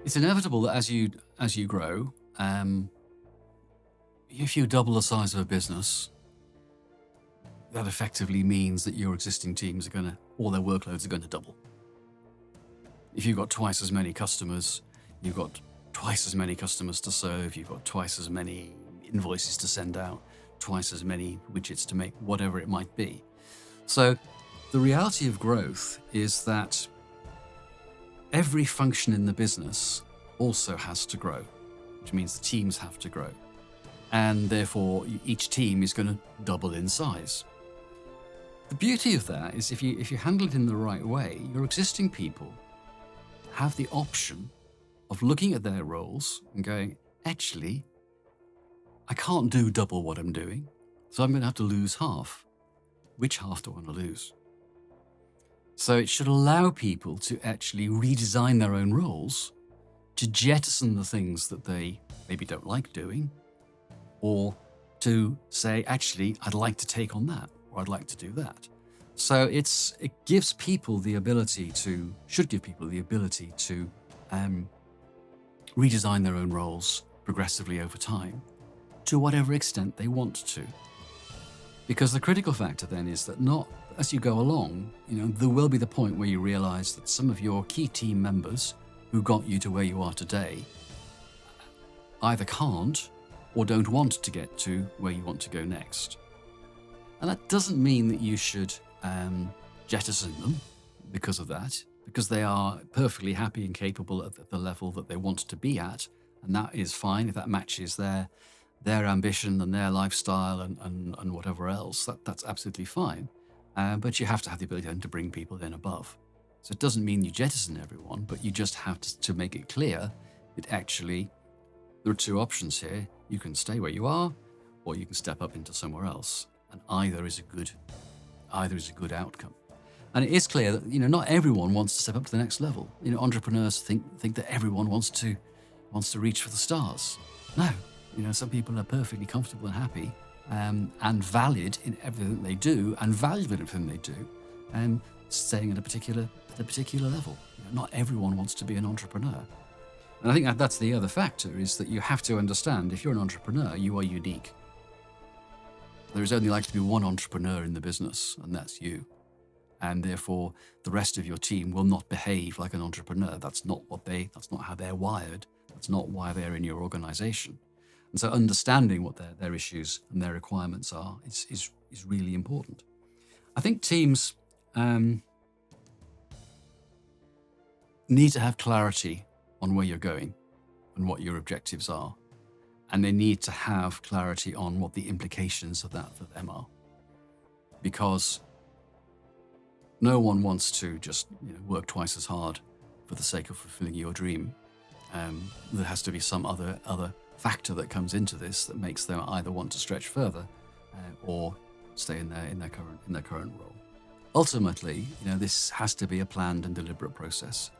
It's inevitable that as you grow, if you double the size of a business, that effectively means that your existing teams are all their workloads are going to double. If you've got twice as many customers, you've got twice as many customers to serve, you've got twice as many invoices to send out, twice as many widgets to make, whatever it might be. So the reality of growth is that every function in the business also has to grow, which means the teams have to grow. And therefore, each team is going to double in size. The beauty of that is if you handle it in the right way, your existing people have the option of looking at their roles and going, actually, I can't do double what I'm doing, so I'm going to have to lose half. Which half do I want to lose? So it should allow people to actually redesign their own roles, to jettison the things that they maybe don't like doing, or to say, actually, I'd like to take on that, or I'd like to do that. So it gives people the ability should give people the ability to redesign their own roles progressively over time to whatever extent they want to. Because the critical factor then is that not as you go along, there will be the point where you realize that some of your key team members who got you to where you are today either can't or don't want to get to where you want to go next. And that doesn't mean that you should jettison them because of that, because they are perfectly happy and capable at the level that they want to be at, and that is fine if that matches their ambition and their lifestyle and whatever else. That's absolutely fine. But you have to have the ability then to bring people in above. So it doesn't mean you jettison everyone, but you just have to make it clear that actually there are two options here. You can stay where you are, or you can step up into somewhere else, and either is a good outcome. And it is clear that not everyone wants to step up to the next level. Entrepreneurs think that everyone wants to reach for the stars. No, some people are perfectly comfortable and happy and valid in everything they do, and valued in everything they do, and staying at a particular level. Not everyone wants to be an entrepreneur. And I think that's the other factor, is that you have to understand, if you're an entrepreneur, you are unique. There is only likely to be one entrepreneur in the business, and that's you. And therefore, the rest of your team will not behave like an entrepreneur. That's not how they're wired. That's not why they're in your organization. And so understanding what their issues and their requirements are is really important. I think teams need to have clarity on where you're going and what your objectives are. And they need to have clarity on what the implications of that for them are. Because no one wants to just work twice as hard for the sake of fulfilling your dream. There has to be some other factor that comes into this that makes them either want to stretch further or stay in their current role. Ultimately, this has to be a planned and deliberate process.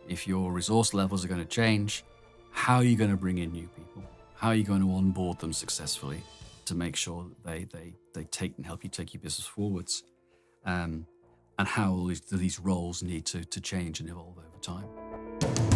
If your resource levels are going to change, how are you going to bring in new people? How are you going to onboard them successfully to make sure that they take and help you take your business forwards? And how do these roles need to change and evolve over time?